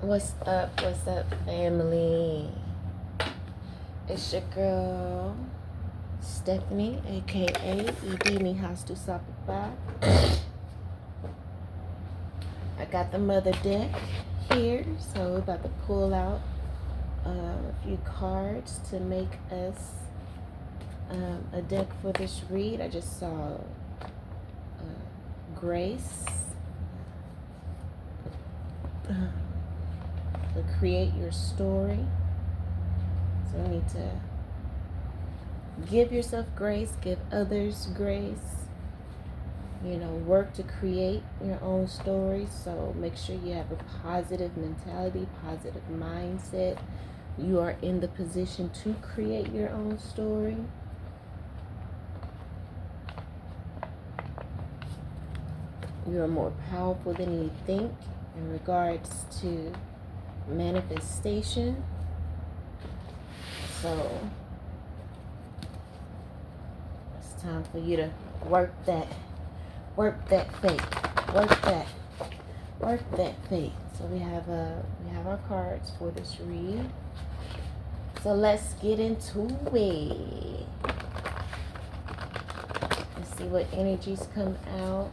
What's up, family? It's your girl, Stephanie, aka Idini Has to Sapapa. I got the mother deck here, so we're about to pull out a few cards to make us a deck for this read. I just saw Grace. To create your story. So you need to give yourself grace, give others grace. Work to create your own story. So make sure you have a positive mentality, positive mindset. You are in the position to create your own story. You are more powerful than you think in regards to manifestation. So it's time for you to work that faith, work that faith. So we have our cards for this read. So let's get into it. Let's see what energies come out.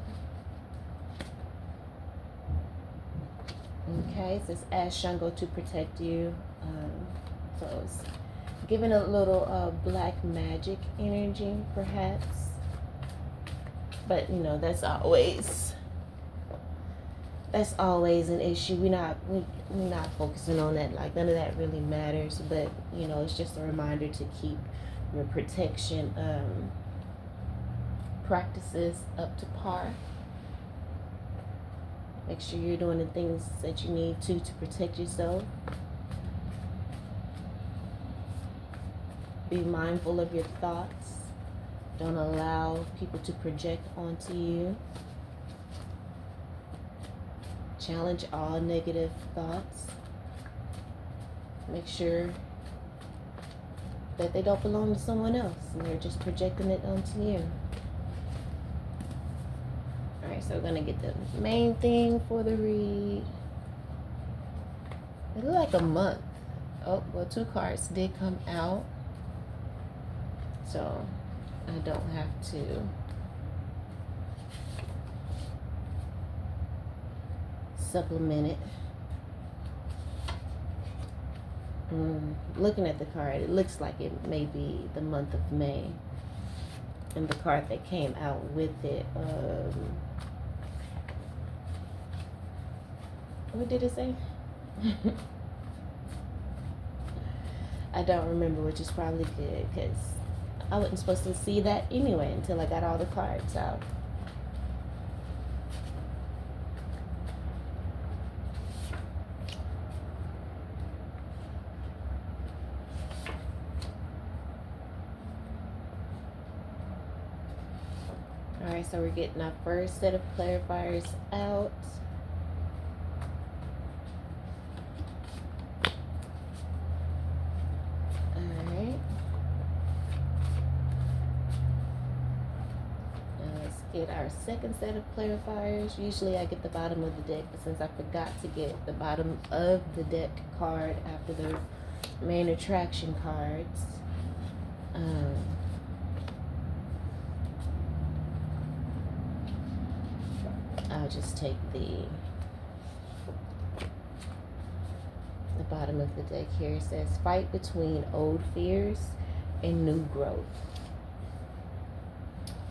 Okay, it says ask Shango to protect you. So it's giving a little black magic energy, perhaps. But that's always an issue. We're not focusing on that. Like, none of that really matters. But it's just a reminder to keep your protection practices up to par. Make sure you're doing the things that you need to protect yourself. Be mindful of your thoughts. Don't allow people to project onto you. Challenge all negative thoughts. Make sure that they don't belong to someone else and they're just projecting it onto you. Alright, so we're going to get the main thing for the read. It looked like a month. Oh, well, 2 cards did come out. So I don't have to supplement it. Looking at the card, it looks like it may be the month of May. And the card that came out with it, what did it say? I don't remember, which is probably good because I wasn't supposed to see that anyway until I got all the cards out. Alright, so we're getting our first set of clarifiers out. Get our second set of clarifiers. Usually I get the bottom of the deck, but since I forgot to get the bottom of the deck card after the main attraction cards, I'll just take the bottom of the deck here. It says fight between old fears and new growth.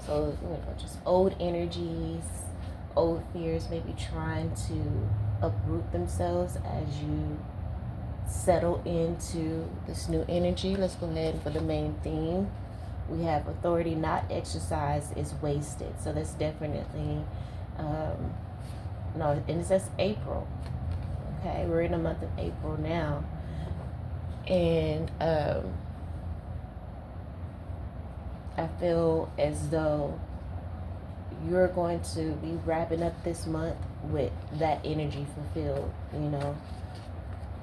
So, just old energies, old fears maybe trying to uproot themselves as you settle into this new energy. Let's go ahead and for the main theme. We have authority not exercised is wasted. So that's definitely, and it says April. Okay, we're in the month of April now. And, I feel as though you're going to be wrapping up this month with that energy fulfilled,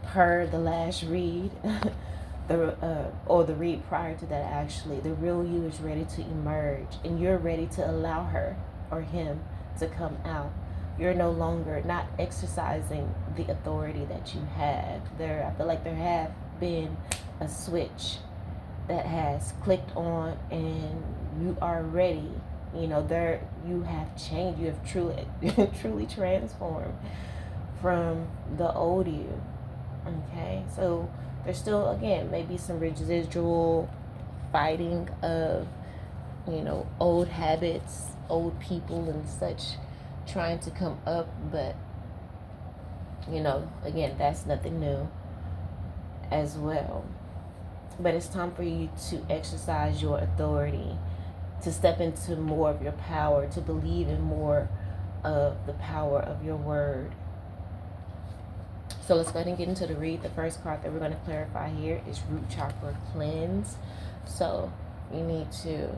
per the last read, or the read prior to that actually. The real you is ready to emerge and you're ready to allow her or him to come out. you're no longer not exercising the authority that you have. I feel like there have been a switch that has clicked on, and you are ready. You have changed. You have truly truly transformed from the old you. Okay, so there's still, again, maybe some residual fighting of old habits, old people and such trying to come up, but again, that's nothing new as well. But it's time for you to exercise your authority, to step into more of your power, to believe in more of the power of your word. So let's go ahead and get into the read. The first card that we're going to clarify here is root chakra cleanse. So you need to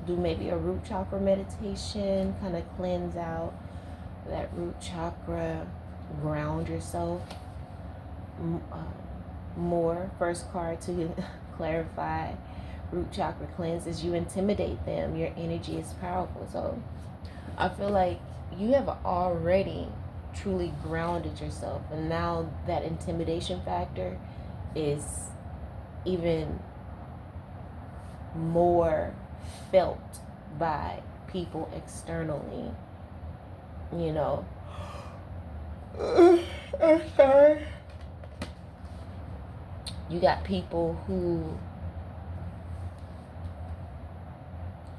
do maybe a root chakra meditation, kind of cleanse out that root chakra, ground yourself more. First card to clarify root chakra cleanse is you intimidate them. Your energy is powerful. So I feel like you have already truly grounded yourself, and now that intimidation factor is even more felt by people externally. I'm sorry. You got people who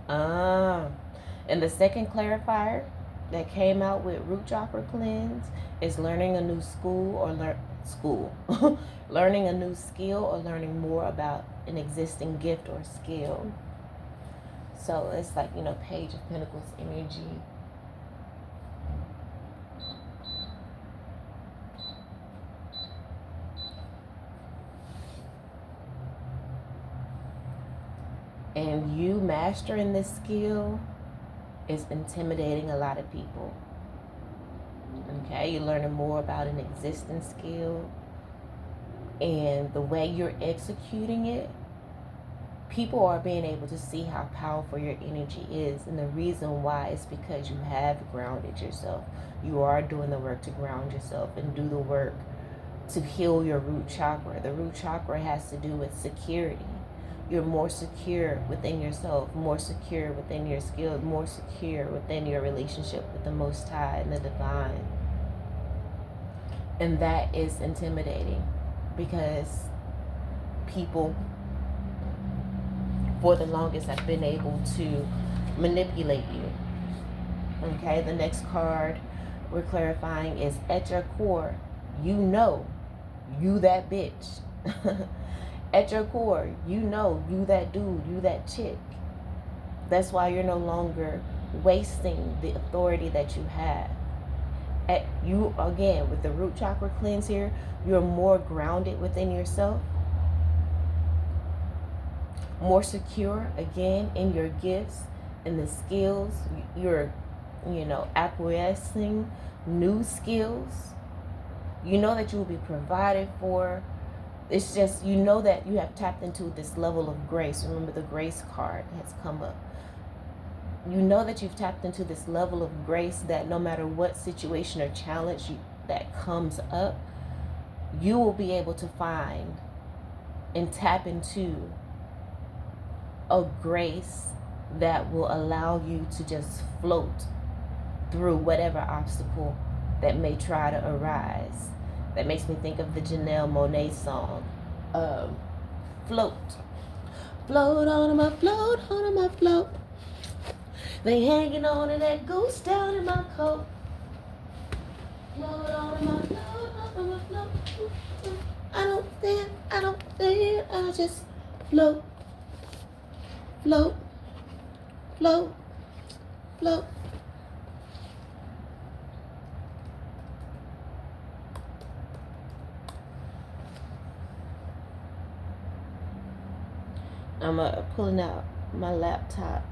and the second clarifier that came out with root chakra cleanse is learning a new learning a new skill, or learning more about an existing gift or skill. So it's like, Page of Pentacles energy. And you mastering this skill is intimidating a lot of people. Okay, you're learning more about an existing skill, and the way you're executing it, people are being able to see how powerful your energy is. And the reason why is because you have grounded yourself. You are doing the work to ground yourself and do the work to heal your root chakra. The root chakra has to do with security. You're more secure within yourself, more secure within your skill, more secure within your relationship with the Most High and the Divine. And that is intimidating, because people for the longest have been able to manipulate you. Okay, the next card we're clarifying is at your core, you that bitch. At your core, you that dude, you that chick. That's why you're no longer wasting the authority that you have. You, again, with the root chakra cleanse here, you're more grounded within yourself, more secure, again, in your gifts and the skills. You're, acquiescing new skills. You know that you will be provided for. It's just, that you have tapped into this level of grace. Remember, the grace card has come up. You know that you've tapped into this level of grace, that no matter what situation or challenge that comes up, you will be able to find and tap into a grace that will allow you to just float through whatever obstacle that may try to arise. That makes me think of the Janelle Monáe song, Float. Float on my float, on my float. They hanging on to that goose down in my coat. Float on my float, on my float. I don't stand, I just float. Float, float, float. I'm pulling out my laptop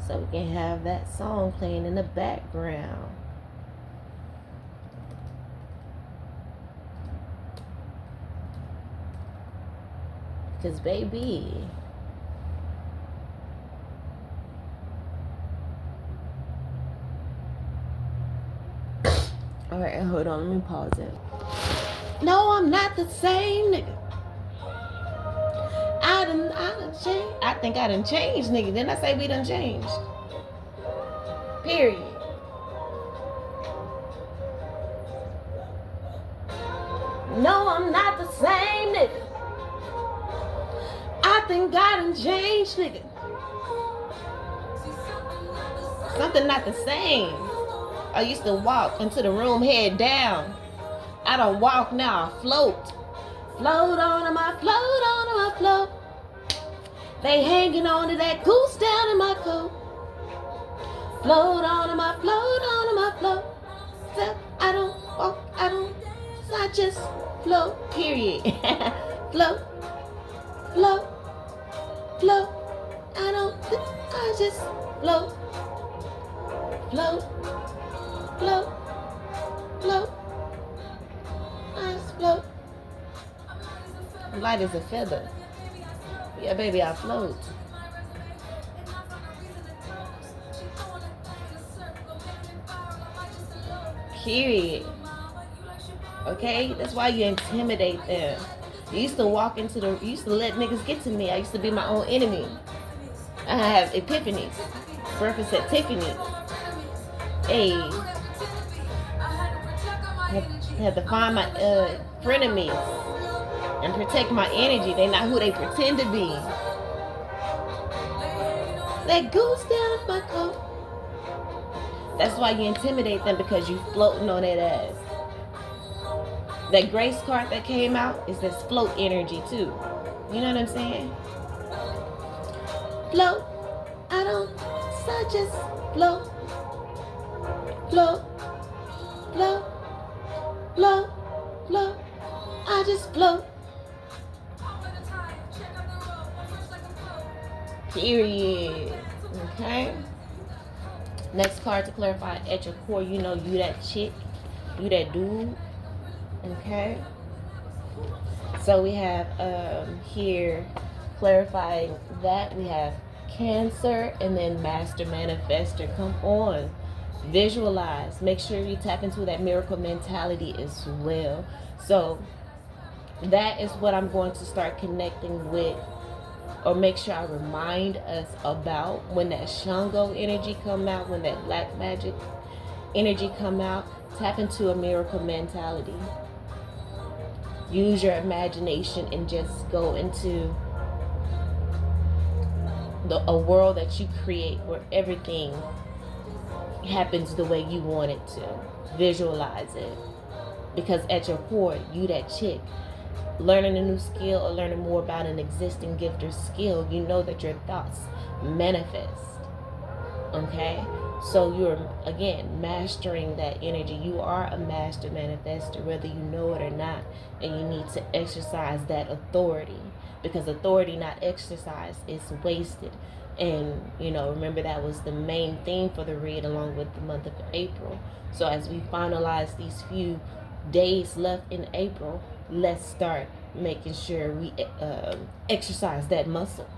so we can have that song playing in the background. Because, baby, All right, hold on. Let me pause it. No, I'm not the same nigga. I done changed. I think I done changed, nigga. Didn't I say we done changed? Period. No, I'm not the same nigga. I think I done changed, nigga. Something not the same. I used to walk into the room head down. I don't walk now, I float. Float on my float on my float. They hanging on to that goose down in my coat. Float on my float on my float. I don't walk, I just float, period. Float, float, float. I just float, float, float, float. I just float. Light as a feather. Yeah, baby, I float. Period. Okay? That's why you intimidate them. You used to you used to let niggas get to me. I used to be my own enemy. I have epiphanies. Breakfast at Tiffany. Hey. Had to find my frenemies and protect my energy. They not who they pretend to be. That goose down my coat. That's why you intimidate them, because you floating on that ass. That grace card that came out is this float energy too. You know what I'm saying? Float. I just float. Float. Float. Float. Float. I just float. Period. Okay. Next card to clarify, at your core, you know you that chick, you that dude. Okay. So we have here clarifying that we have Cancer and then Master Manifester. Come on. Visualize. Make sure you tap into that miracle mentality as well. So that is what I'm going to start connecting with, or make sure I remind us about when that Shango energy come out, when that black magic energy come out. Tap into a miracle mentality. Use your imagination and just go into a world that you create where everything happens the way you want it to. Visualize it. Because at your core, you that chick. Learning a new skill or learning more about an existing gift or skill, you know that your thoughts manifest. Okay? So you're, again, mastering that energy. You are a master manifester, whether you know it or not. And you need to exercise that authority. Because authority not exercised is wasted. And, remember that was the main theme for the read along with the month of April. So as we finalize these few days left in April, let's start making sure we exercise that muscle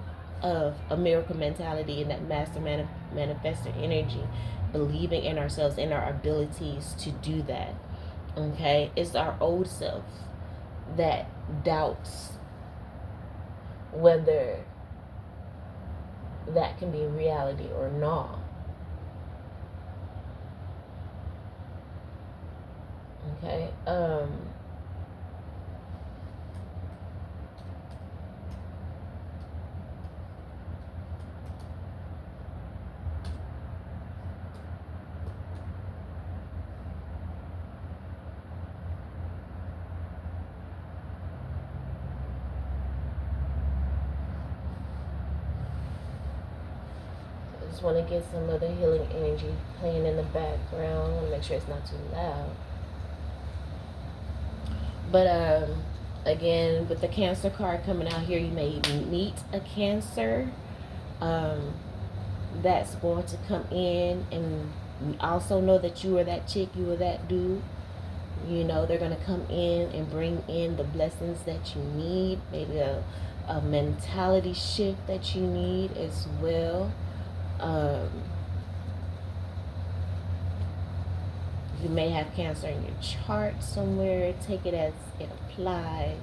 of a miracle mentality and that master manifestor energy, believing in ourselves and our abilities to do that. Okay? It's our old self that doubts whether that can be reality or not. Okay? Just want to get some of the healing energy playing in the background. I want to make sure it's not too loud. But again, with the Cancer card coming out here, you may meet a Cancer that's going to come in, and also know that you are that chick, you are that dude. They're going to come in and bring in the blessings that you need, maybe a mentality shift that you need as well. You may have Cancer in your chart somewhere. Take it as it applies.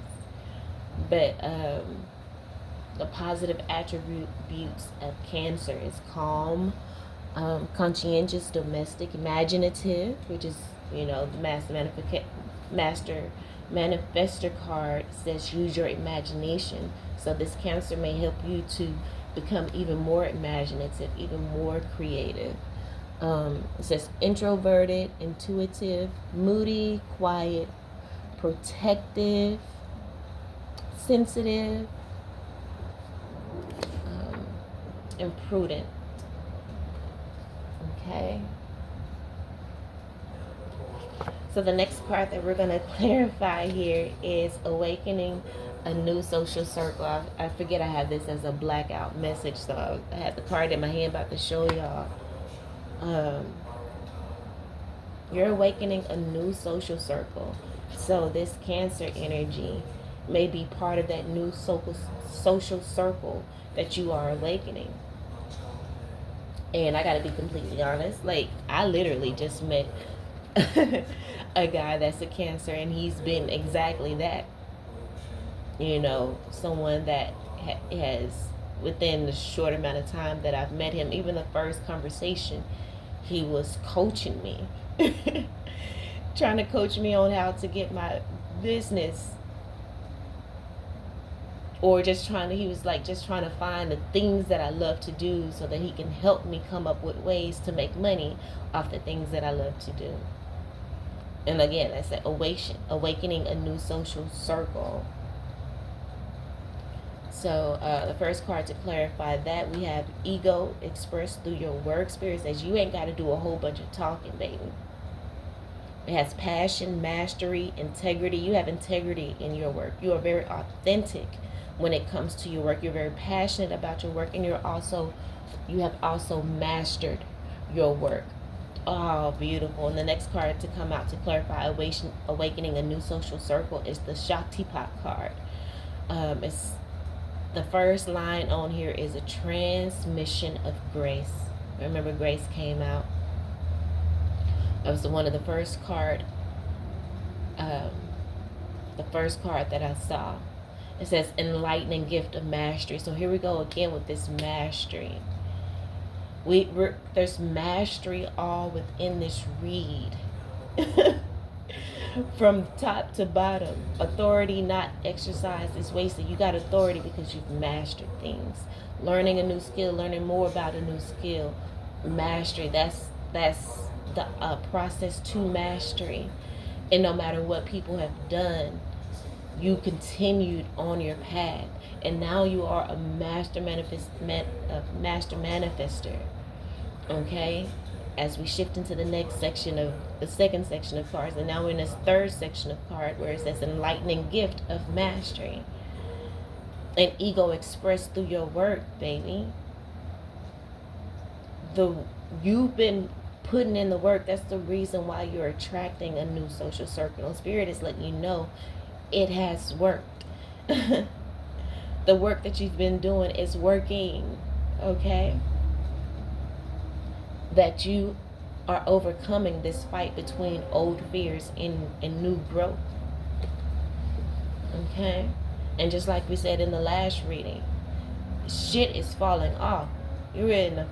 But the positive attributes of Cancer is calm, conscientious, domestic, imaginative, which is, the master manifestor card says use your imagination. So this Cancer may help you to become even more imaginative, even more creative. It says introverted, intuitive, moody, quiet, protective, sensitive, and prudent. Okay. So the next part that we're going to clarify here is awakening a new social circle. I forget I have this as a blackout message, so I had the card in my hand about to show y'all. You're awakening a new social circle. So this Cancer energy may be part of that new social circle that you are awakening. And I gotta be completely honest, like, I literally just met a guy that's a Cancer, and he's been exactly that. Someone that has, within the short amount of time that I've met him, even the first conversation, he was coaching me. Trying to coach me on how to get my business, or he was like just trying to find the things that I love to do so that he can help me come up with ways to make money off the things that I love to do. And again, I said awakening a new social circle. So the first card to clarify that, we have ego expressed through your work. Spirit says you ain't got to do a whole bunch of talking, baby. It has passion, mastery, integrity. You have integrity in your work. You are very authentic when it comes to your work. You're very passionate about your work, and you have also mastered your work. Oh, beautiful. And the next card to come out to clarify awakening a new social circle is the Shaktipat card. It's the first line on here is a transmission of grace. Remember, grace came out. That was one of the first card that I saw. It says enlightening gift of mastery. So here we go again with this mastery. There's mastery all within this read. From top to bottom. Authority not exercised is wasted. You got authority because you've mastered things. Learning a new skill, learning more about a new skill. Mastery, that's the process to mastery. And no matter what people have done, you continued on your path, and now you are a master manifester. Okay, as we shift into the next section of the second section of cards, and now we're in this third section of card where it says enlightening gift of mastery. An ego expressed through your work, baby. You've been putting in the work. That's the reason why you're attracting a new social circle. And Spirit is letting you know it has worked. The work that you've been doing is working. Okay? That you are overcoming this fight between old fears and new growth. Okay? And just like we said in the last reading, shit is falling off. You're in the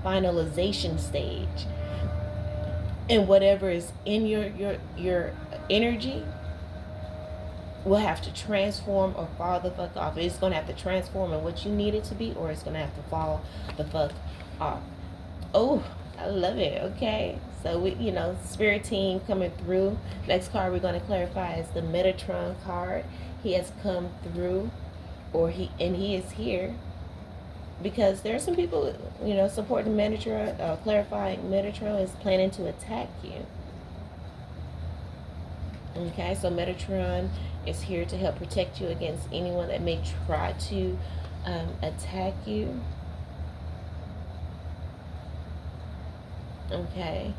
finalization stage. And whatever is in your energy will have to transform or fall the fuck off. It's going to have to transform in what you need it to be, or it's going to have to fall the fuck off. Oh, I love it. Okay. So we, spirit team coming through. Next card we're going to clarify is the Metatron card. He has come through, he is here because there are some people, supporting Metatron, clarifying Metatron is planning to attack you. Okay, so Metatron is here to help protect you against anyone that may try to attack you. Okay.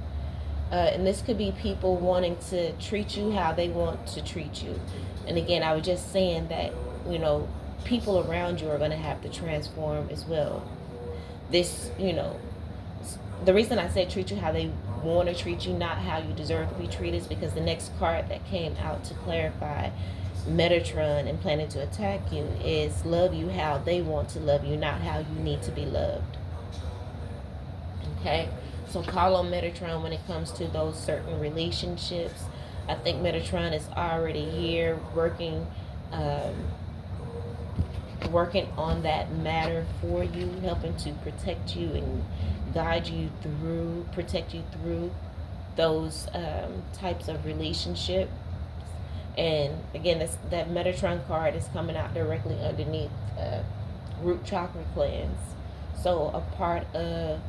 And this could be people wanting to treat you how they want to treat you. And again, I was just saying that, people around you are going to have to transform as well. This, the reason I say treat you how they want to treat you, not how you deserve to be treated. Because the next card that came out to clarify Metatron and planning to attack you is love you how they want to love you, not how you need to be loved. Okay, so call on Metatron when it comes to those certain relationships. I think Metatron is already here um, working on that matter for you, helping to protect you and guide you through, protect you through those types of relationships. And again, that Metatron card is coming out directly underneath root chakra cleanse. So a part of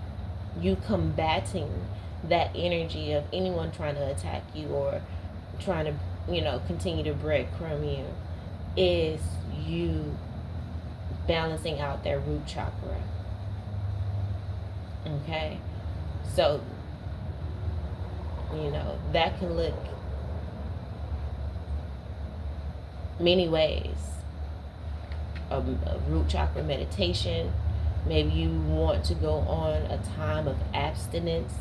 you combating that energy of anyone trying to attack you or trying to, continue to breadcrumb you is you balancing out their root chakra. Okay? So, that can look many ways. A root chakra meditation. Maybe you want to go on a time of abstinence,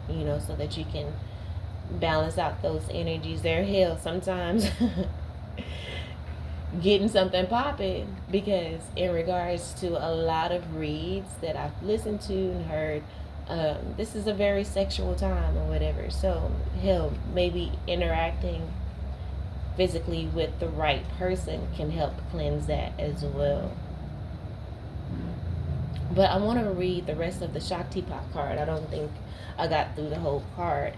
so that you can balance out those energies. They're hell sometimes getting something popping, because in regards to a lot of reads that I've listened to and heard, this is a very sexual time or whatever. So hell, maybe interacting physically with the right person can help cleanse that as well. But I want to read the rest of the Shaktipat card. I don't think I got through the whole card.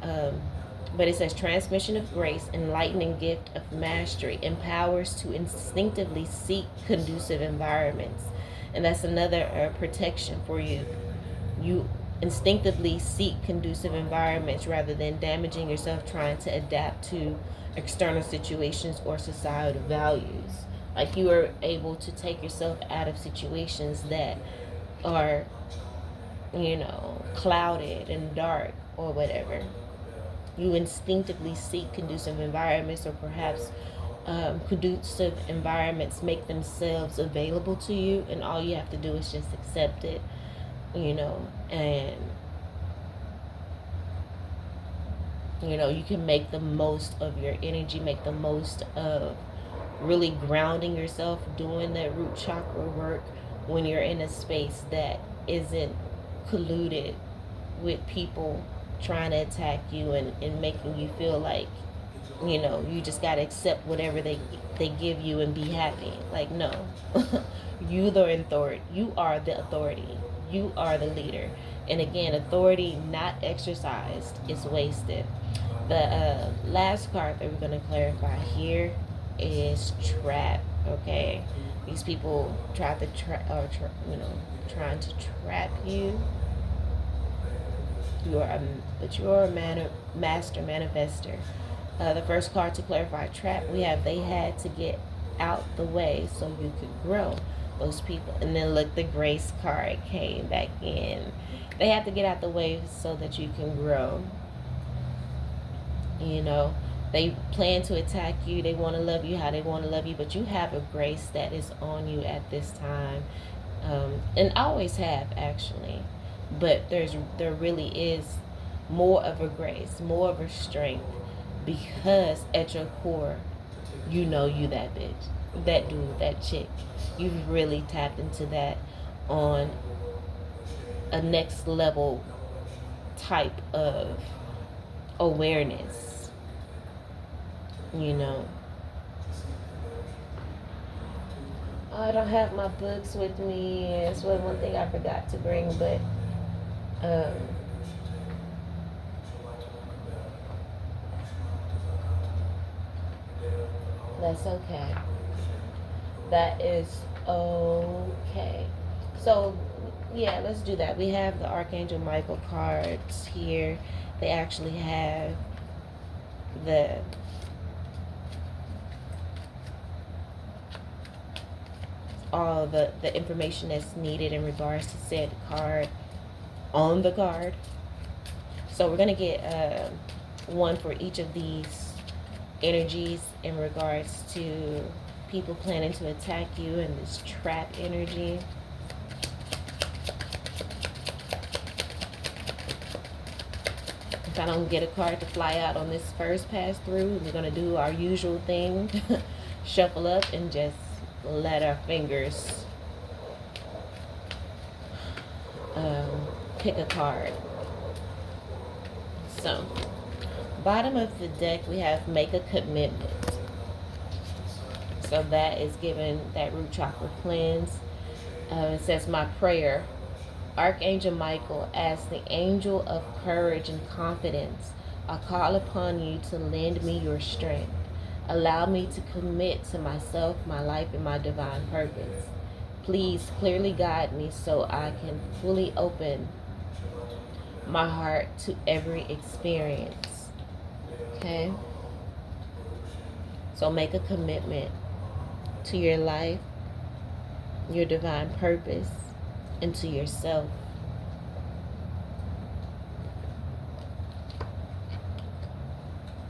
But it says transmission of grace, enlightening gift of mastery, empowers to instinctively seek conducive environments. And that's another protection for you. You instinctively seek conducive environments rather than damaging yourself trying to adapt to external situations or societal values. Like you are able to take yourself out of situations that are, clouded and dark or whatever. You instinctively seek conducive environments, or perhaps conducive environments make themselves available to you, and all you have to do is just accept it, and you can make the most of your energy, make the most of really grounding yourself, doing that root chakra work when you're in a space that isn't colluded with people trying to attack you and making you feel like, you just got to accept whatever they give you and be happy. Like, no. You are the authority. You are the leader. And again, authority not exercised is wasted. The last card that we're going to clarify here is trap. Okay, these people trying to trying to trap you. You're a master manifester. The first card to clarify trap, we have they had to get out the way so you could grow. Those people, and then look, the grace card came back in. They have to get out the way so that you can grow. They plan to attack you. They want to love you how they want to love you, but you have a grace that is on you at this time, and always have, actually. But there really is more of a grace, more of a strength, because at your core, you that bitch, that dude, that chick. You've really tapped into that on a next level type of awareness. I don't have my books with me. It's one thing I forgot to bring, but that's okay. That is okay. So, yeah, let's do that. We have the Archangel Michael cards here. They actually have the all the information that's needed in regards to said card on the card. So we're going to get one for each of these energies in regards to people planning to attack you and this trap energy. I don't get a card to fly out on this first pass through, we're going to do our usual thing. Shuffle up and just let our fingers pick a card. So, bottom of the deck, we have make a commitment. So that is given that root chakra cleanse. It says, my prayer, Archangel Michael, as the angel of courage and confidence, I call upon you to lend me your strength. Allow me to commit to myself, my life, and my divine purpose. Please clearly guide me so I can fully open my heart to every experience. Okay? So make a commitment to your life, your divine purpose, and to yourself.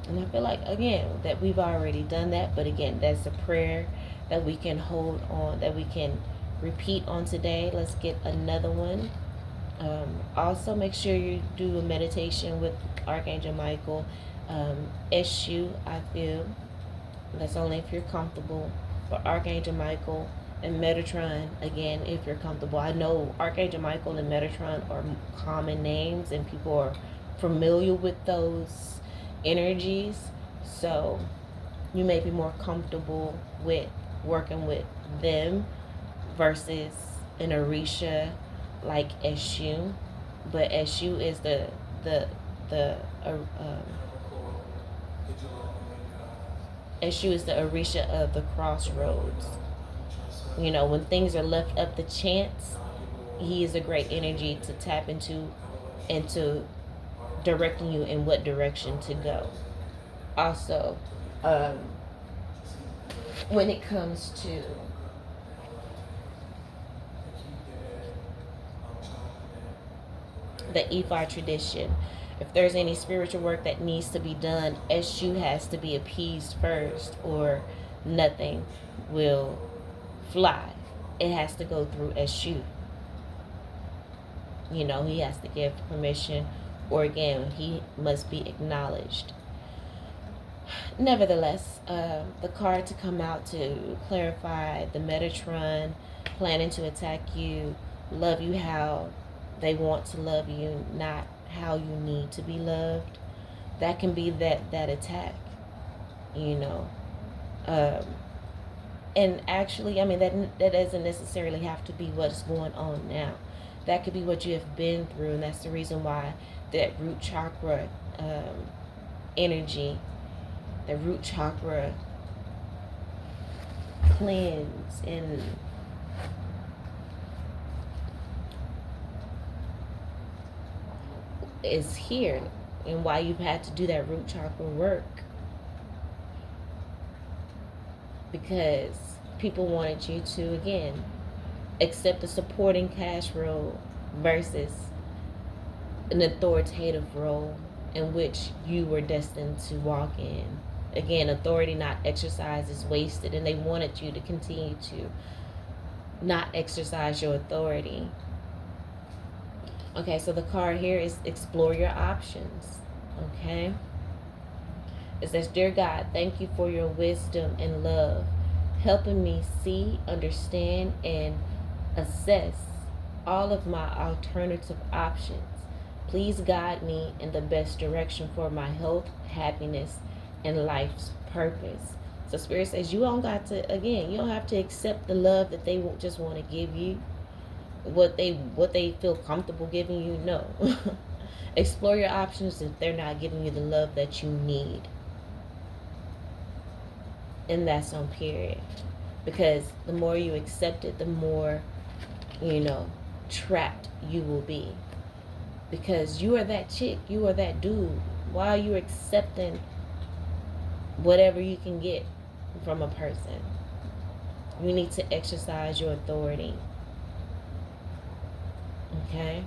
And I feel like, again, that we've already done that. But again, that's a prayer that we can hold on, that we can repeat on today. Let's get another one. Also, make sure you do a meditation with Archangel Michael. Issue, I feel. That's only if you're comfortable. For Archangel Michael and Metatron, again, if you're comfortable. I know Archangel Michael and Metatron are common names and people are familiar with those energies. So you may be more comfortable with working with them versus an Orisha like Eshu. But Eshu is the Eshu is the Orisha of the crossroads. You know, when things are left up to chance, he is a great energy to tap into and to directing you in what direction to go. Also, when it comes to the Ifa tradition, if there's any spiritual work that needs to be done, Eshu has to be appeased first, or nothing will fly. It has to go through Eshu. You know, he has to give permission, or again, he must be acknowledged. Nevertheless, the card to come out to clarify the Metatron planning to attack you, love you how they want to love you, not how you need to be loved. That can be that attack, you know. And actually, I mean, that doesn't necessarily have to be what's going on now. That could be what you have been through, and that's the reason why that root chakra energy, the root chakra cleanse and is here, and why you've had to do that root chakra work, because people wanted you to, again, accept a supporting cash role versus an authoritative role in which you were destined to walk in. Again, authority not exercised is wasted, and they wanted you to continue to not exercise your authority. Okay, so the card here is explore your options. Okay, it says, dear God, thank you for your wisdom and love, helping me see, understand, and assess all of my alternative options. Please guide me in the best direction for my health, happiness, and life's purpose. So Spirit says you don't got to, again, you don't have to accept the love that they just want to give you, what they feel comfortable giving you. No. Explore your options if they're not giving you the love that you need. And that's on period. Because the more you accept it, the more, you know, trapped you will be. Because you are that chick, you are that dude. Why are you accepting whatever you can get from a person? You need to exercise your authority. Okay?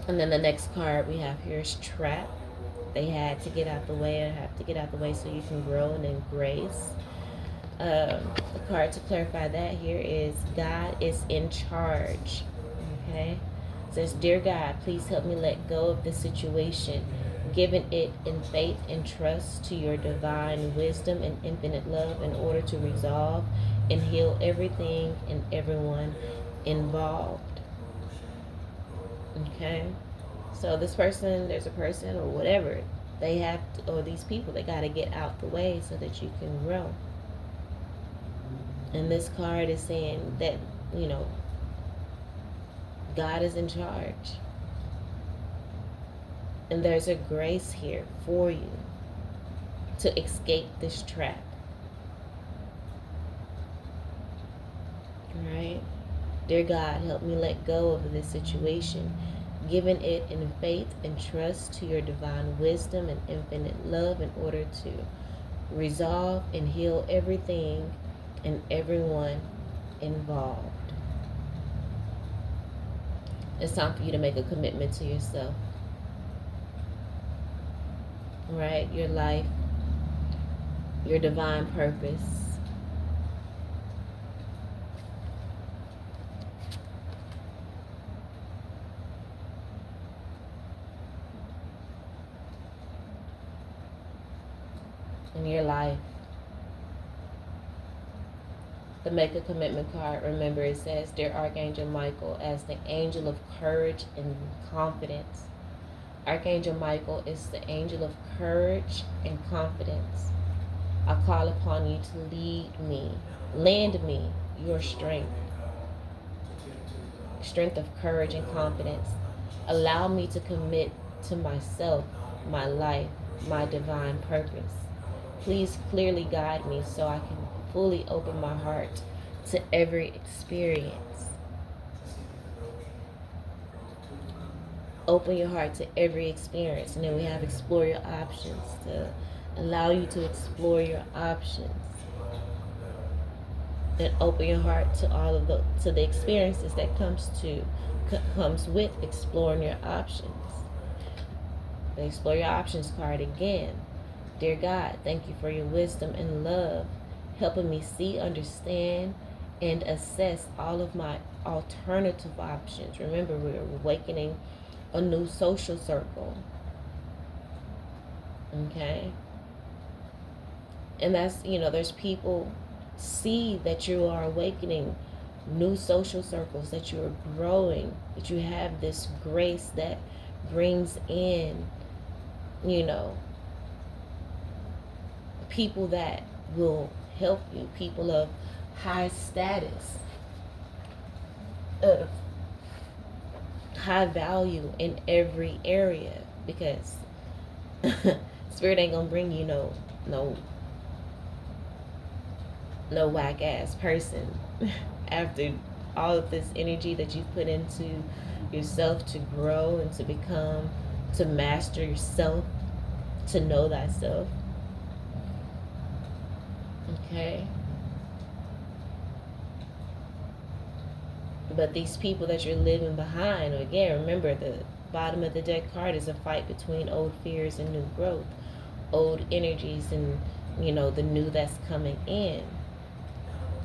And then the next card we have here is trap. They had to get out the way, or have to get out the way so you can grow and then grace. The card to clarify that here is God is in charge. Okay? It says, Dear God, please help me let go of this situation, giving it in faith and trust to your divine wisdom and infinite love in order to resolve and heal everything and everyone involved. Okay? So this person, there's a person or whatever, they have to, or these people, they got to get out the way so that you can grow. And this card is saying that, you know, God is in charge. And there's a grace here for you to escape this trap. Right? Dear God, help me let go of this situation, giving it in faith and trust to your divine wisdom and infinite love in order to resolve and heal everything and everyone involved. It's time for you to make a commitment to yourself. Right? Your life, your divine purpose. In your life. The Make a Commitment card, remember it says, Dear Archangel Michael, as the angel of courage and confidence. Archangel Michael is the angel of courage and confidence. I call upon you to lend me your strength of courage and confidence. Allow me to commit to myself, my life, my divine purpose. Please clearly guide me so I can fully open my heart to every experience. Open your heart to every experience. And then we have explore your options, to allow you to explore your options. And open your heart to all of the experiences that comes with exploring your options. The Explore Your Options card again. Dear God, thank you for your wisdom and love, helping me see, understand, and assess all of my alternative options. Remember, we're awakening a new social circle. Okay? And that's, there's people see that you are awakening new social circles, that you are growing, that you have this grace that brings in, people that will help you, people of high status, of high value in every area, because Spirit ain't gonna bring you no whack ass person after all of this energy that you've put into yourself to grow and to become, to master yourself, to know thyself. Okay? But these people that you're leaving behind, again, remember the bottom of the deck card is a fight between old fears and new growth, old energies and, the new that's coming in.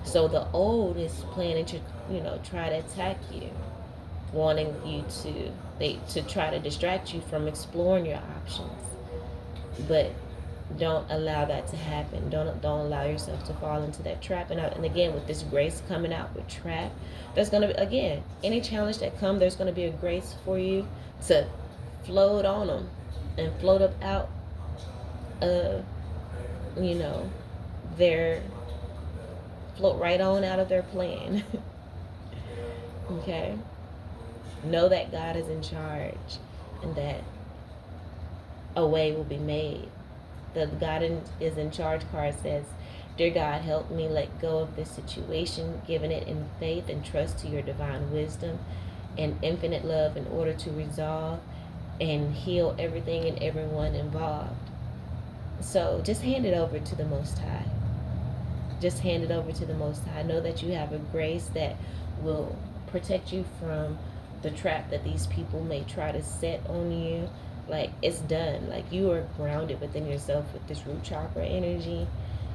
So the old is planning to, try to attack you, wanting you to try to distract you from exploring your options. But don't allow that to happen. Don't allow yourself to fall into that trap. And again, with this grace coming out with trap, there's going to be, again, any challenge that comes, there's going to be a grace for you to float on them and float up out of, their, float right on out of their plan. Okay? Know that God is in charge and that a way will be made. The God is in charge card says, Dear God, help me let go of this situation, giving it in faith and trust to your divine wisdom and infinite love in order to resolve and heal everything and everyone involved. So just hand it over to the Most High. Just hand it over to the Most High. Know that you have a grace that will protect you from the trap that these people may try to set on you. Like, it's done. Like, you are grounded within yourself with this root chakra energy.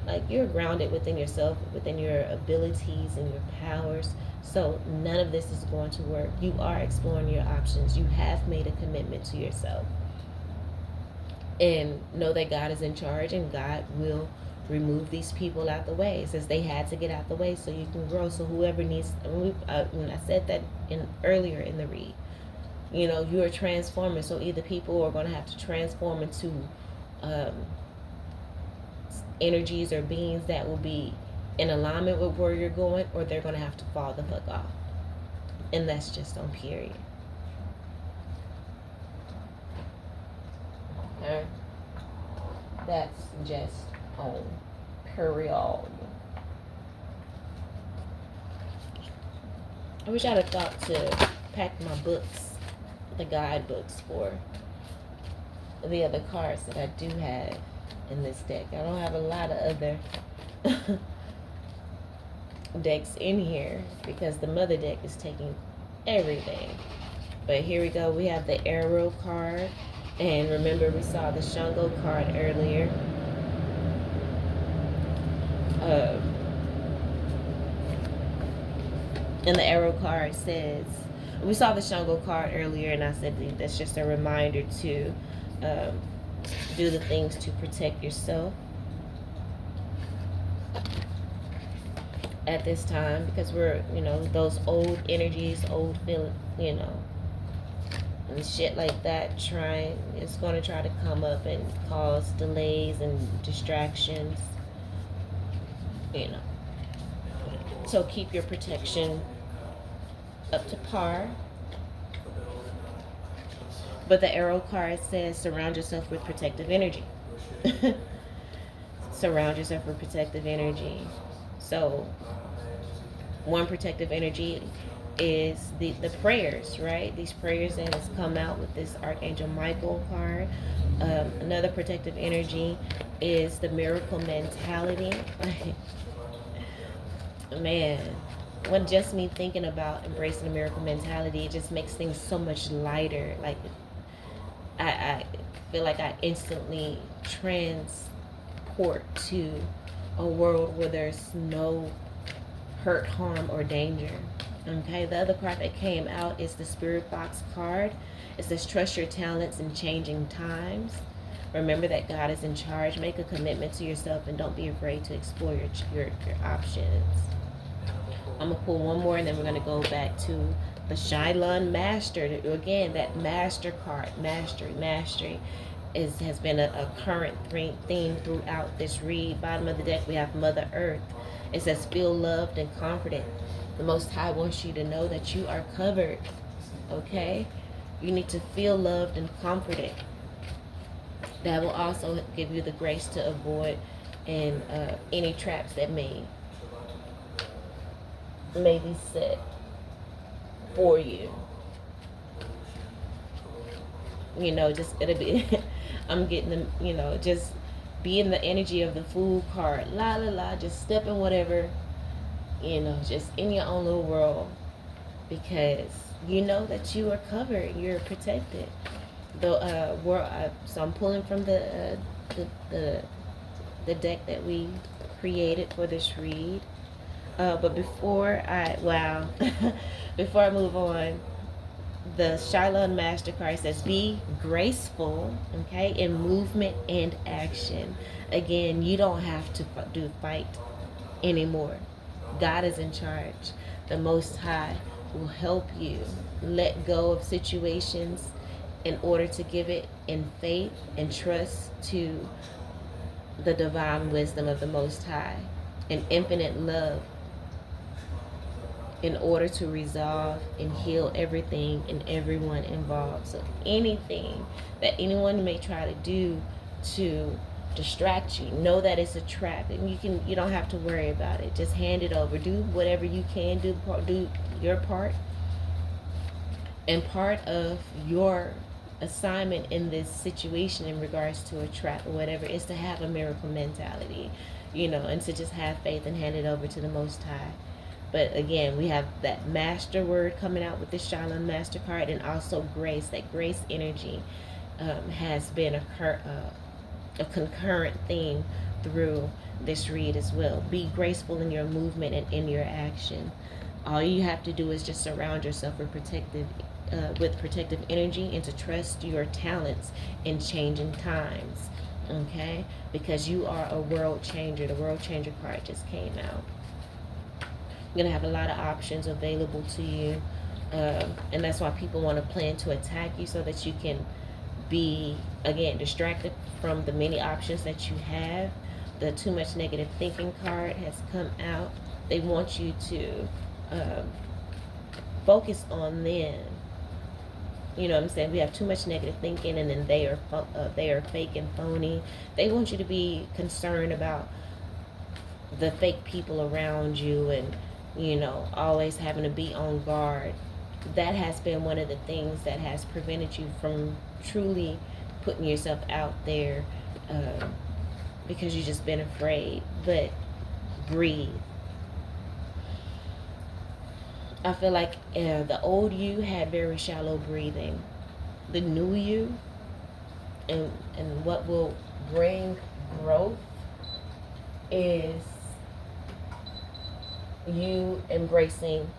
Like, you're grounded within yourself, within your abilities and your powers. So none of this is going to work. You are exploring your options. You have made a commitment to yourself. And know that God is in charge, and God will remove these people out the way. It says they had to get out the way so you can grow. So whoever needs, when I said that in earlier in the read, you are transforming. So either people are going to have to transform into um, energies or beings that will be in alignment with where you're going, or they're going to have to fall the fuck off. And that's just on period. Okay? That's just on period. I wish I'd have thought to pack my books, the guidebooks for the other cards that I do have in this deck. I don't have a lot of other decks in here because the mother deck is taking everything. But here we go. We have the arrow card. And remember, we saw the Shango card earlier. And the arrow card says, we saw the Shango card earlier, and I said that's just a reminder to do the things to protect yourself at this time, because we're, those old energies, old feeling, and shit like that, it's going to try to come up and cause delays and distractions, So keep your protection up to par. But the arrow card says surround yourself with protective energy. Surround yourself with protective energy. So one protective energy is the prayers, right? These prayers that has come out with this Archangel Michael card. Another protective energy is the miracle mentality. Man, when just me thinking about embracing the miracle mentality, it just makes things so much lighter. Like, I feel like I instantly transport to a world where there's no hurt, harm, or danger. Okay, the other card that came out is the Spirit Box card. It says trust your talents in changing times. Remember that God is in charge. Make a commitment to yourself and don't be afraid to explore your options. I'm going to pull one more, and then we're going to go back to the Shylon Master. Again, that Master card, Mastery, has been a current theme throughout this read. Bottom of the deck, we have Mother Earth. It says feel loved and confident. The Most High wants you to know that you are covered. Okay? You need to feel loved and confident. That will also give you the grace to avoid any traps that may be set for you. Just it'll be I'm getting them, just be in the energy of the Fool card. La la la, just step in whatever, just in your own little world, because you know that you are covered, you're protected. So I'm pulling from the deck that we created for this read. But before I move on, the Shylon Master card says be graceful, okay, in movement and action. Again, you don't have to fight anymore. God is in charge. The Most High will help you let go of situations in order to give it in faith and trust to the divine wisdom of the Most High and infinite love, in order to resolve and heal everything and everyone involved. So anything that anyone may try to do to distract you, know that it's a trap, and you don't have to worry about it. Just hand it over. Do whatever you can do your part. And part of your assignment in this situation in regards to a trap or whatever is to have a miracle mentality, and to just have faith and hand it over to the Most High. But again, we have that master word coming out with the Shylon Master card, and also grace. That grace energy has been a concurrent theme through this read as well. Be graceful in your movement and in your action. All you have to do is just surround yourself with protective energy, and to trust your talents in changing times. Okay, because you are a world changer. The world changer card just came out. You're gonna have a lot of options available to you, and that's why people want to plan to attack you, so that you can be, again, distracted from the many options that you have. The too much negative thinking card has come out. They want you to focus on them. You know what I'm saying? We have too much negative thinking, and then they are fake and phony. They want you to be concerned about the fake people around you, and always having to be on guard. That has been one of the things that has prevented you from truly putting yourself out there, because you've just been afraid. But breathe. I feel like the old you had very shallow breathing. The new you, and what will bring growth, is you embracing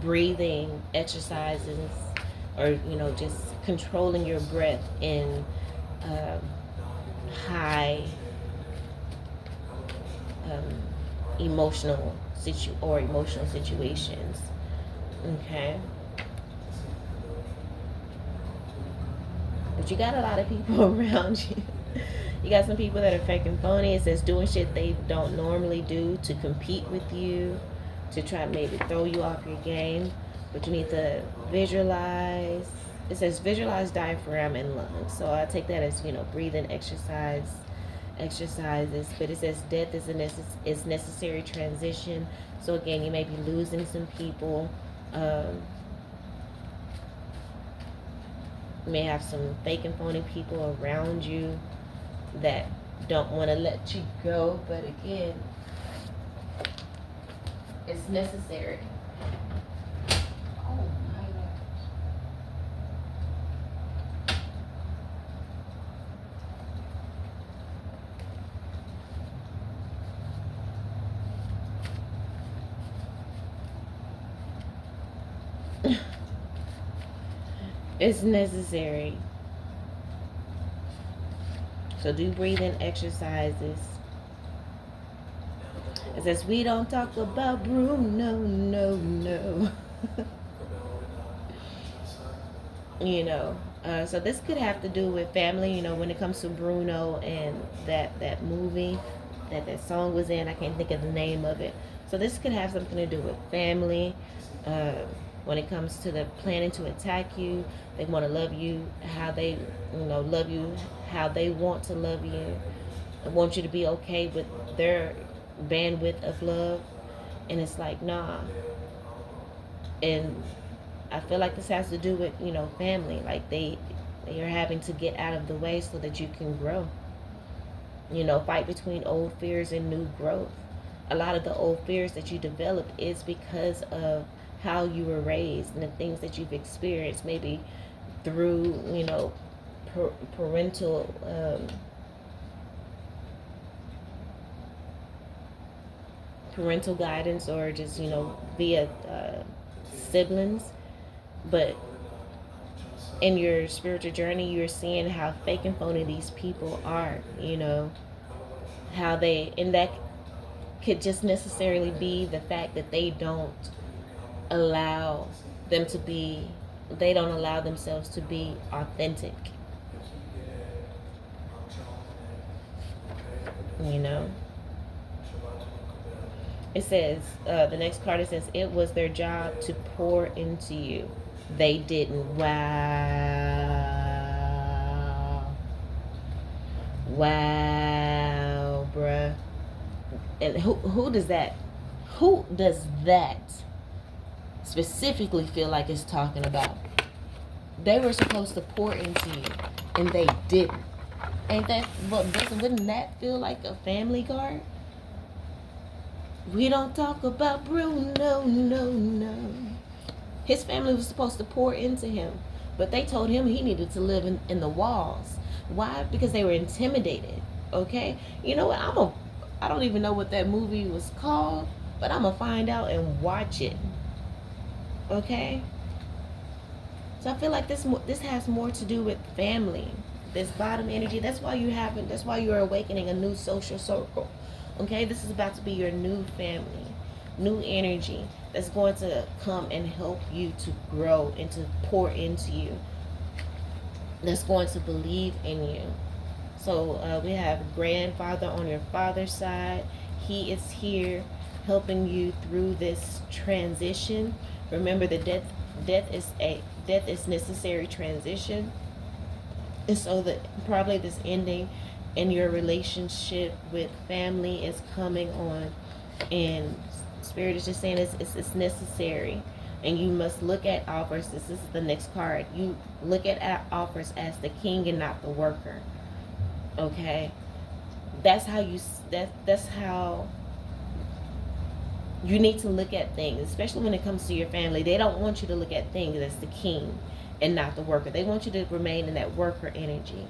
breathing exercises, or just controlling your breath in high emotional situations. Okay, but you got a lot of people around you. You got some people that are fake and phony. It says doing shit they don't normally do to compete with you, to try to maybe throw you off your game. But you need to visualize. It says visualize diaphragm and lungs. So I take that as breathing exercises. But it says death is necessary transition. So again, you may be losing some people. You may have some fake and phony people around you that don't want to let you go, but again, it's necessary. Oh my God. It's necessary. So do breathing exercises. It says we don't talk about Bruno, no. So this could have to do with family. When it comes to Bruno and that movie that song was in, I can't think of the name of it. So this could have something to do with family. When it comes to the planning to attack you, they want to love you how they love you how they want to love you. I want you to be okay with their bandwidth of love, and it's like, nah. And I feel like this has to do with family. Like they are having to get out of the way so that you can grow. Fight between old fears and new growth. A lot of the old fears that you develop is because of how you were raised and the things that you've experienced, maybe through parental parental guidance, or just via siblings. But in your spiritual journey, you're seeing how fake and phony these people are. How they, and that could just necessarily be the fact that they don't allow themselves to be authentic. It says, the next card, it says, it was their job to pour into you. They didn't. Wow, bruh. And who does that specifically feel like it's talking about? They were supposed to pour into you, and they didn't. Ain't that, wouldn't that feel like a family card? We don't talk about Bruno, no. His family was supposed to pour into him, but they told him he needed to live in the walls. Why? Because they were intimidated. Okay, you know what? I don't even know what that movie was called, but I'm gonna find out and watch it. Okay. So I feel like this has more to do with family. This bottom energy. That's why you haven't. That's why you're awakening a new social circle. Okay, this is about to be your new family, new energy that's going to come and help you to grow and to pour into you. That's going to believe in you. So we have grandfather on your father's side. He is here helping you through this transition. Remember, the death is necessary transition. And so that probably this ending in your relationship with family is coming on, and spirit is just saying it's necessary. And you must look at offers. This is the next card. You look at offers as the king and not the worker. Okay, that's how that's how you need to look at things, especially when it comes to your family. They don't want you to look at things as the king and not the worker. They want you to remain in that worker energy.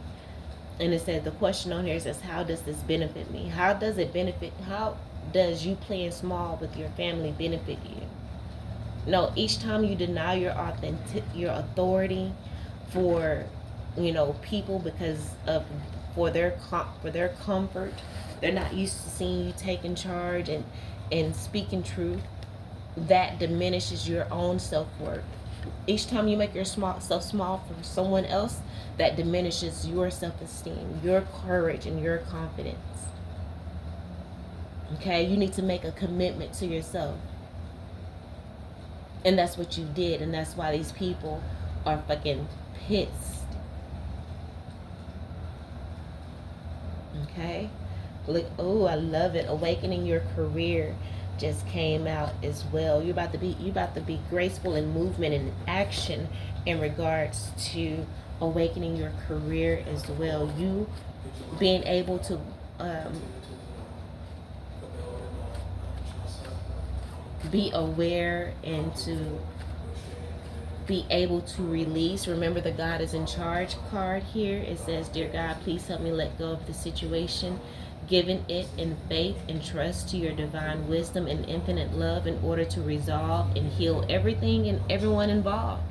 And it said the question on here says, how does this benefit me? How does it benefit? How does you playing small with your family benefit you? No, each time you deny your authority for, people because of for their comfort, they're not used to seeing you taking charge and speaking truth. That diminishes your own self-worth. Each time you make yourself small for someone else, that diminishes your self-esteem, your courage, and your confidence. Okay, you need to make a commitment to yourself. And that's what you did, and that's why these people are fucking pissed. Okay? Look, oh, I love it. Awakening your career just came out as well. You about to be graceful in movement and action in regards to awakening your career as well. You being able to be aware and to be able to release. Remember, the God is in charge card here. It says, dear God, please help me let go of the situation, giving it in faith and trust to your divine wisdom and infinite love in order to resolve and heal everything and everyone involved.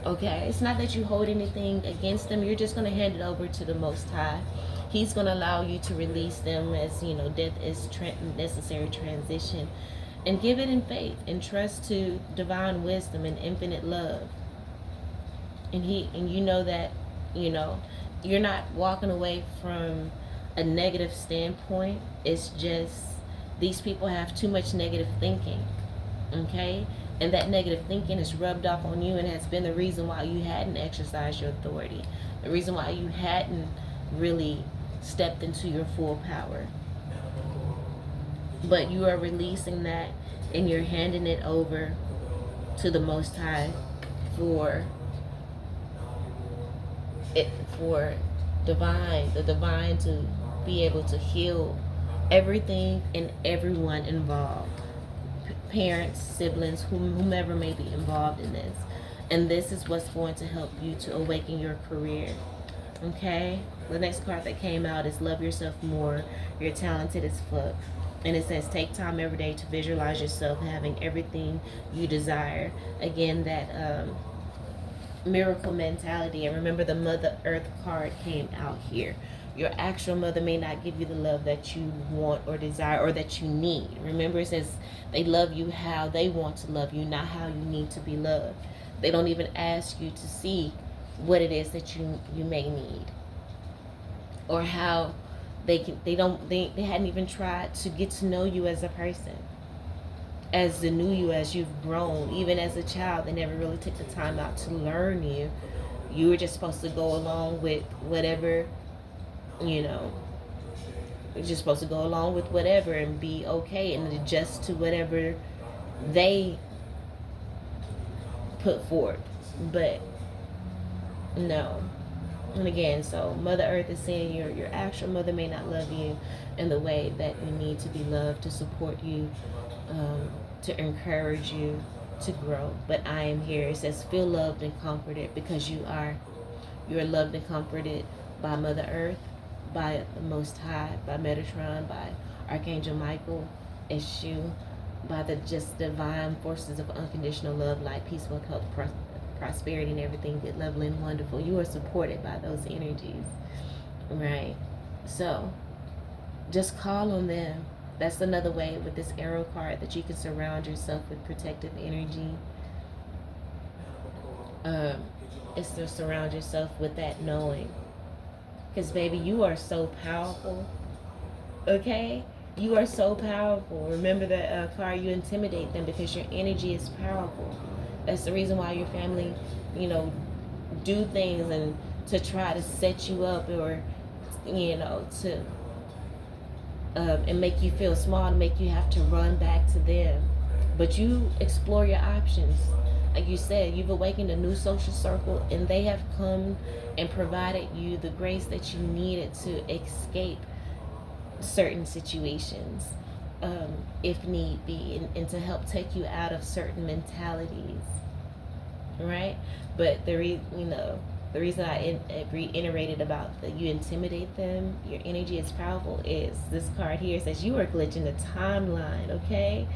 Okay, it's not that you hold anything against them. You're just going to hand it over to the Most High. He's going to allow you to release them as, death is necessary transition. And give it in faith and trust to divine wisdom and infinite love. And you know that, you're not walking away from a negative standpoint. It's just these people have too much negative thinking. Okay? And that negative thinking is rubbed off on you and has been the reason why you hadn't exercised your authority. The reason why you hadn't really stepped into your full power. But you are releasing that and you're handing it over to the Most High for the divine to be able to heal everything and everyone involved. Parents, siblings, whomever may be involved in this. And this is what's going to help you to awaken your career. Okay? The next card that came out is love yourself more. You're talented as fuck. And it says take time every day to visualize yourself having everything you desire. Again, that miracle mentality. And remember, the Mother Earth card came out here. Your actual mother may not give you the love that you want or desire or that you need. Remember, it says they love you how they want to love you, not how you need to be loved. They don't even ask you to see what it is that you may need, or how they hadn't even tried to get to know you as a person, as the new you, as you've grown. Even as a child, they never really took the time out to learn you. You were just supposed to go along with whatever, you're just supposed to go along with whatever and be okay and adjust to whatever they put forth. But no. And again, so Mother Earth is saying your actual mother may not love you in the way that you need to be loved, to support you, to encourage you to grow. But I am here. It says feel loved and comforted, because you're loved and comforted by Mother Earth, by the Most High, by Metatron, by Archangel Michael, Eshu, by the just divine forces of unconditional love, light, peace, wealth, health, prosperity, and everything good, lovely, and wonderful. You are supported by those energies, right? So just call on them. That's another way with this arrow card that you can surround yourself with protective energy. Is to surround yourself with that knowing. Because, baby, you are so powerful. Okay? You are so powerful. Remember that card, you intimidate them because your energy is powerful. That's the reason why your family, do things and to try to set you up, or, to and make you feel small, to make you have to run back to them. But you explore your options. Like you said, you've awakened a new social circle, and they have come and provided you the grace that you needed to escape certain situations, if need be, and to help take you out of certain mentalities, right? But the reason I reiterated about that you intimidate them, your energy is powerful, is this card here says you are glitching the timeline, okay?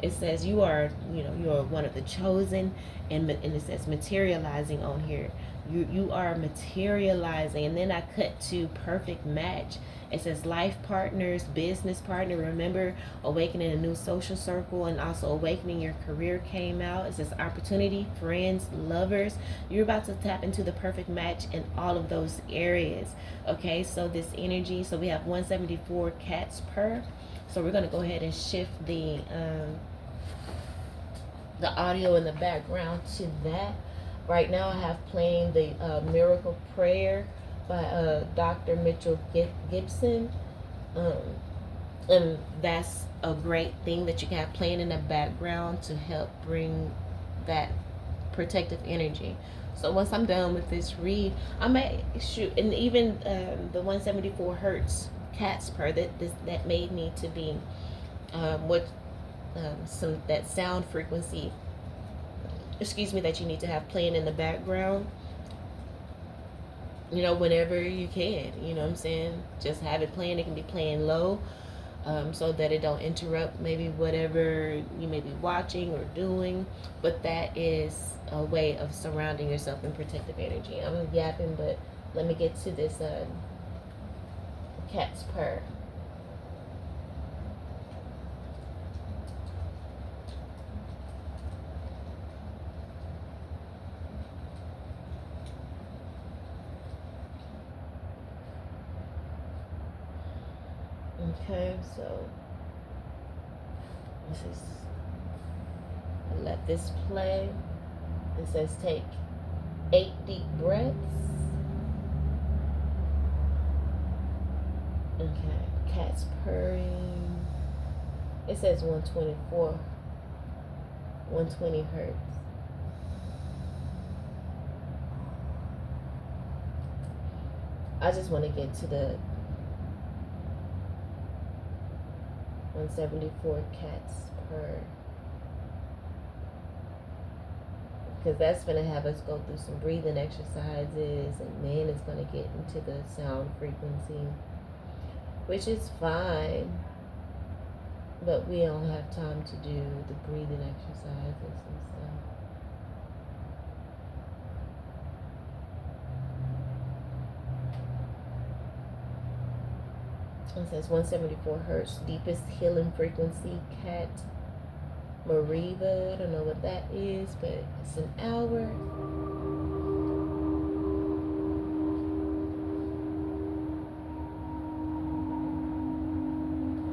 It says you are one of the chosen, and it says materializing on here. You are materializing, and then I cut to perfect match. It says life partners, business partner. Remember, awakening a new social circle, and also awakening your career came out. It says opportunity, friends, lovers. You're about to tap into the perfect match in all of those areas. Okay, so this energy. So we have 174 cats per. So we're gonna go ahead and shift the audio in the background to that. Right now I have playing the Miracle Prayer by Dr. Mitchell Gibson. And that's a great thing that you can have playing in the background to help bring that protective energy. So once I'm done with this read, I may shoot, and even the 174 hertz cats per that made me to be some that sound frequency, that you need to have playing in the background, whenever you can, what I'm saying, just have it playing. It can be playing low, so that it don't interrupt maybe whatever you may be watching or doing. But that is a way of surrounding yourself in protective energy. I'm yapping, but let me get to this cat's purr. Okay, so I let this play. It says take 8 deep breaths. Okay, cat's purring. It says 120 hertz. I just want to get to the 174 cats per, because that's going to have us go through some breathing exercises, and then it's going to get into the sound frequency, which is fine, but we don't have time to do the breathing exercises and stuff. It says 174 hertz, deepest healing frequency, cat Mariva. I don't know what that is, but it's an hour.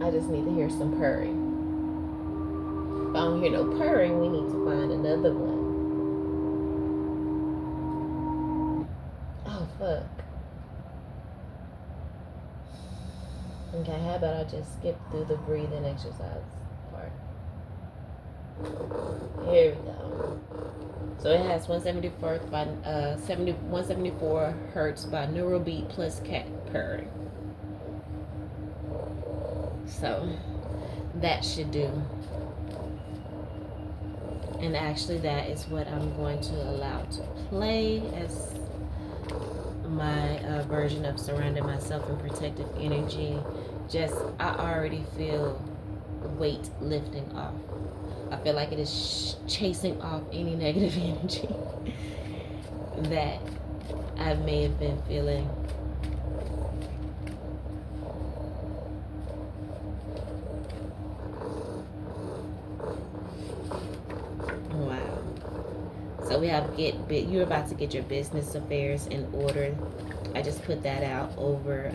I just need to hear some purring. If I don't hear no purring, we need to find another one. Oh, fuck. Okay, how about I just skip through the breathing exercise part? Here we go. So it has 174 by 174 hertz by neural beat plus cat purring. So that should do. And actually that is what I'm going to allow to play as my version of surrounding myself in protective energy. Just, I already feel weight lifting off. I feel like it is chasing off any negative energy that I may have been feeling. Wow. So we have you're about to get your business affairs in order. I just put that out over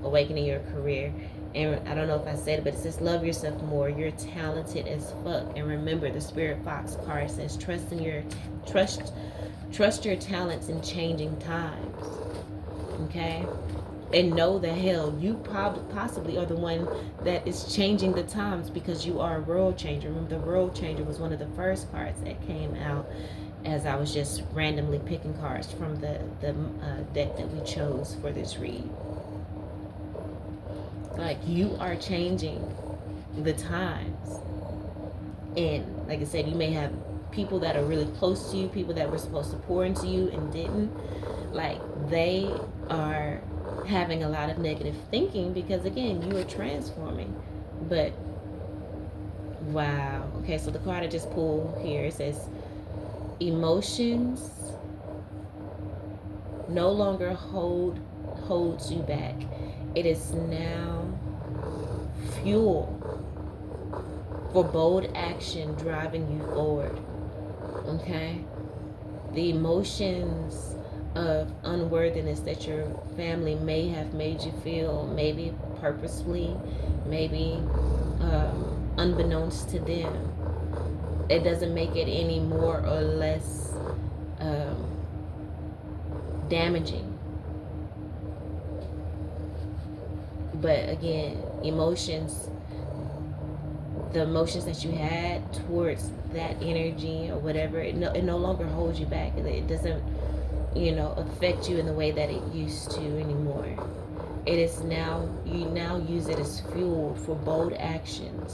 awakening your career. And I don't know if I said it, but it says love yourself more. You're talented as fuck. And remember, the Spirit Fox card says trust your talents in changing times. Okay? And know that hell, you possibly are the one that is changing the times, because you are a world changer. Remember, the world changer was one of the first cards that came out as I was just randomly picking cards from the deck that we chose for this read. Like, you are changing the times. And like I said, you may have people that are really close to you, people that were supposed to pour into you and didn't. Like, they are having a lot of negative thinking because, again, you are transforming. But wow. Okay, so the card I just pulled here, it says emotions no longer holds you back. It is now fuel for bold action driving you forward. Okay? The emotions of unworthiness that your family may have made you feel, maybe purposefully, maybe unbeknownst to them, it doesn't make it any more or less damaging. But again, emotions, the emotions that you had towards that energy or whatever, it no longer holds you back. It doesn't, affect you in the way that it used to anymore. It is now, you now use it as fuel for bold action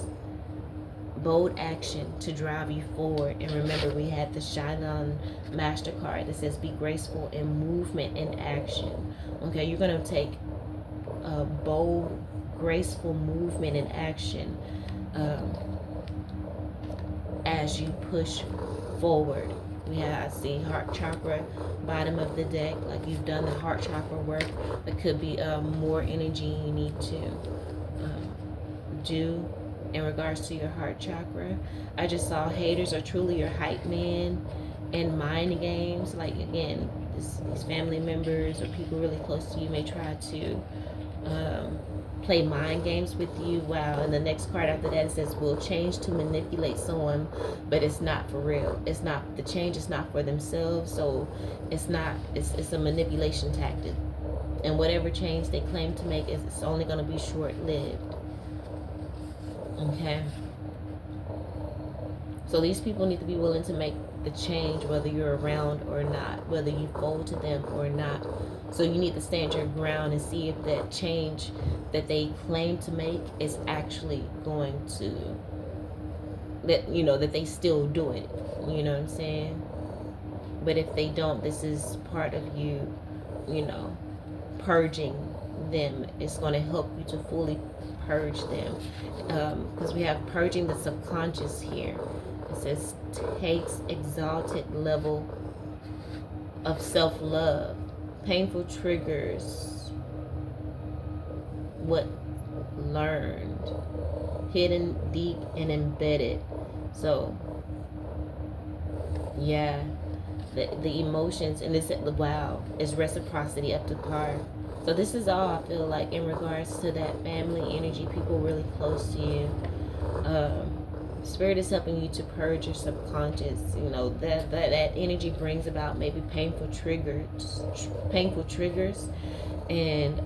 to drive you forward. And remember, we had the Shinon MasterCard that says be graceful in movement and action. Okay, you're going to take a bold, graceful movement and action as you push forward. I see heart chakra, bottom of the deck, like you've done the heart chakra work. There could be more energy you need to do in regards to your heart chakra. I just saw haters are truly your hype man, and mind games. Like, again, these family members or people really close to you may try to play mind games with you. Wow. And the next card after that, it says will change to manipulate someone, but it's not for real. It's not, the change is not for themselves, so it's a manipulation tactic. And whatever change they claim to make, it's only going to be short-lived. Okay, so these people need to be willing to make the change, whether you're around or not, whether you fold to them or not. So you need to stand your ground and see if that change that they claim to make is actually going to, that they still do it. You know what I'm saying? But if they don't, this is part of you, purging them. It's going to help you to fully purge them, because we have purging the subconscious here. It says takes exalted level of self-love, painful triggers, what learned, hidden deep and embedded. So yeah, the emotions, and this, wow, is reciprocity up to par. So this is all I feel like in regards to that family energy, people really close to you. Spirit is helping you to purge your subconscious. That energy brings about maybe painful triggers, and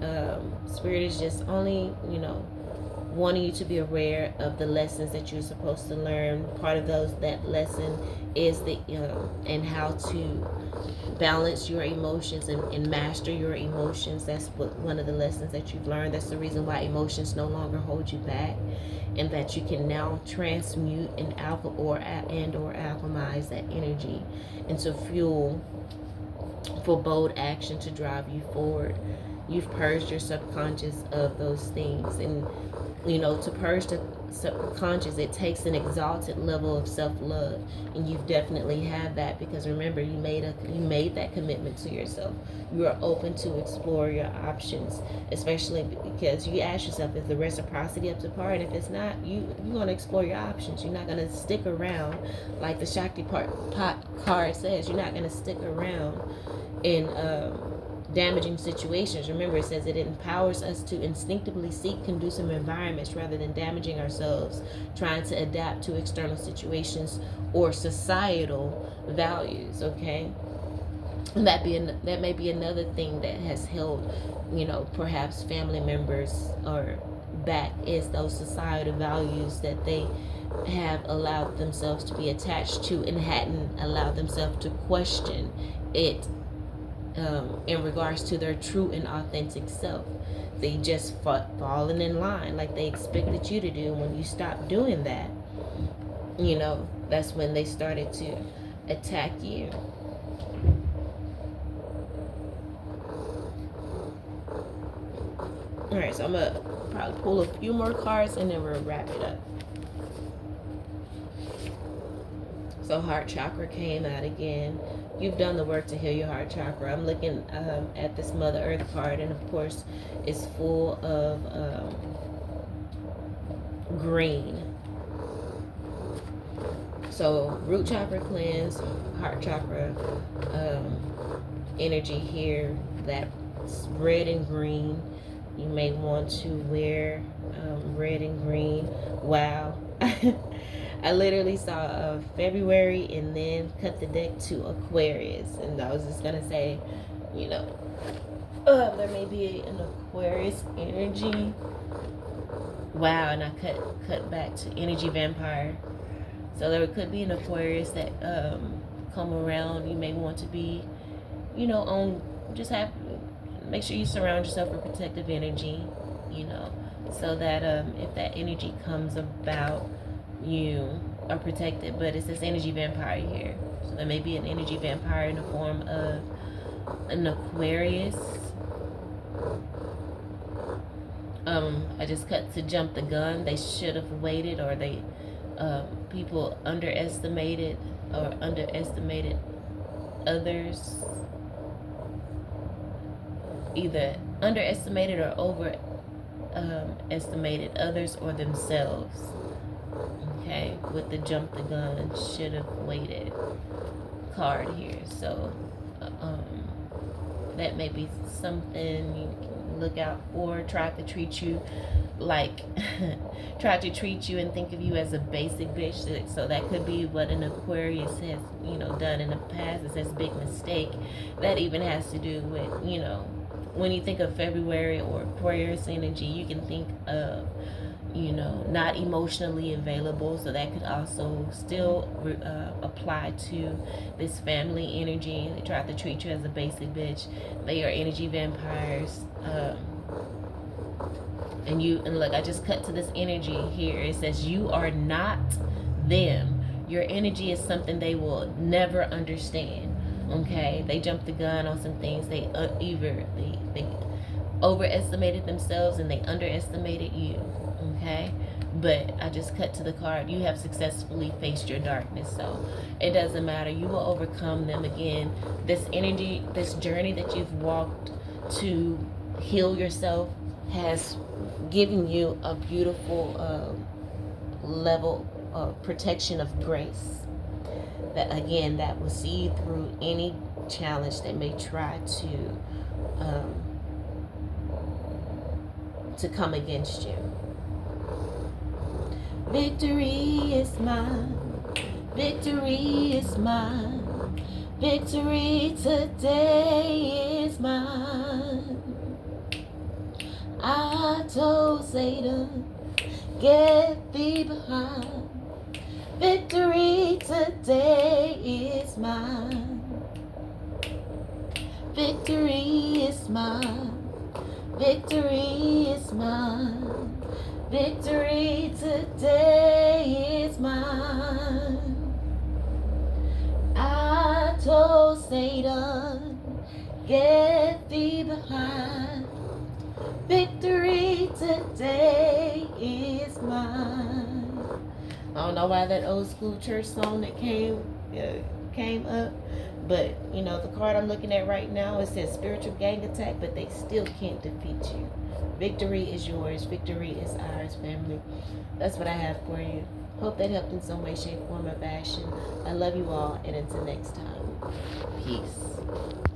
Spirit is just only, wanting you to be aware of the lessons that you're supposed to learn. Part of that lesson is and how to balance your emotions and master your emotions. That's one of the lessons that you've learned. That's the reason why emotions no longer hold you back, and that you can now transmute and alchemize that energy into fuel for bold action to drive you forward. You've purged your subconscious of those things. And, to purge the subconscious, it takes an exalted level of self-love. And you've definitely had that, because remember, you made that commitment to yourself. You are open to explore your options, especially because you ask yourself, is the reciprocity up to par? And if it's not, you're going to explore your options. You're not going to stick around, like the Shakti pot card says. You're not going to stick around in damaging situations. Remember, it says it empowers us to instinctively seek conducive environments rather than damaging ourselves, trying to adapt to external situations or societal values. Okay, and that may be another thing that has held, perhaps family members or back, is those societal values that they have allowed themselves to be attached to and hadn't allowed themselves to question it in regards to their true and authentic self. They just fallen in line like they expected you to do. And when you stop doing that, that's when they started to attack you. All right, so I'm gonna probably pull a few more cards and then we'll wrap it up. So heart chakra came out again. You've done the work to heal your heart chakra. I'm looking at this Mother Earth card, and of course it's full of green. So root chakra cleanse, heart chakra energy here, that's red and green. You may want to wear red and green. Wow. I literally saw February and then cut the deck to Aquarius. And I was just going to say, there may be an Aquarius energy. Wow, and I cut back to energy vampire. So there could be an Aquarius that come around. You may want to be, make sure you surround yourself with protective energy, so that if that energy comes about, you are protected. But it says energy vampire here, so there may be an energy vampire in the form of an Aquarius. I just cut to jump the gun. They should have waited, or they people underestimated others, either underestimated or overestimated others or themselves. Okay, with the jump the gun, should have waited card here. So that may be something you can look out for. Try to treat you and think of you as a basic bitch. So that could be what an Aquarius has done in the past. It says big mistake. That even has to do with when you think of February or Aquarius energy, you can think of not emotionally available. So that could also still apply to this family energy. They try to treat you as a basic bitch. They are energy vampires. And look, I just cut to this energy here. It says you are not them. Your energy is something they will never understand. Okay, they jumped the gun on some things. They overestimated themselves and they underestimated you. Okay, but I just cut to the card. You have successfully faced your darkness, so it doesn't matter. You will overcome them. Again, this energy, this journey that you've walked to heal yourself has given you a beautiful level of protection of grace. That will see through any challenge that may try to come against you. Victory is mine. Victory is mine. Victory today is mine. I told Satan, get thee behind. Victory today is mine. Victory is mine. Victory is mine. Victory today is mine. I told Satan, Get thee behind. Victory today is mine. I don't know why that old school church song that came up, but you know the card I'm looking at right now, it says spiritual gang attack, but they still can't defeat you. Victory is yours. Victory is ours, family. That's what I have for you. Hope that helped in some way, shape, form, or fashion. I love you all, and until next time, peace.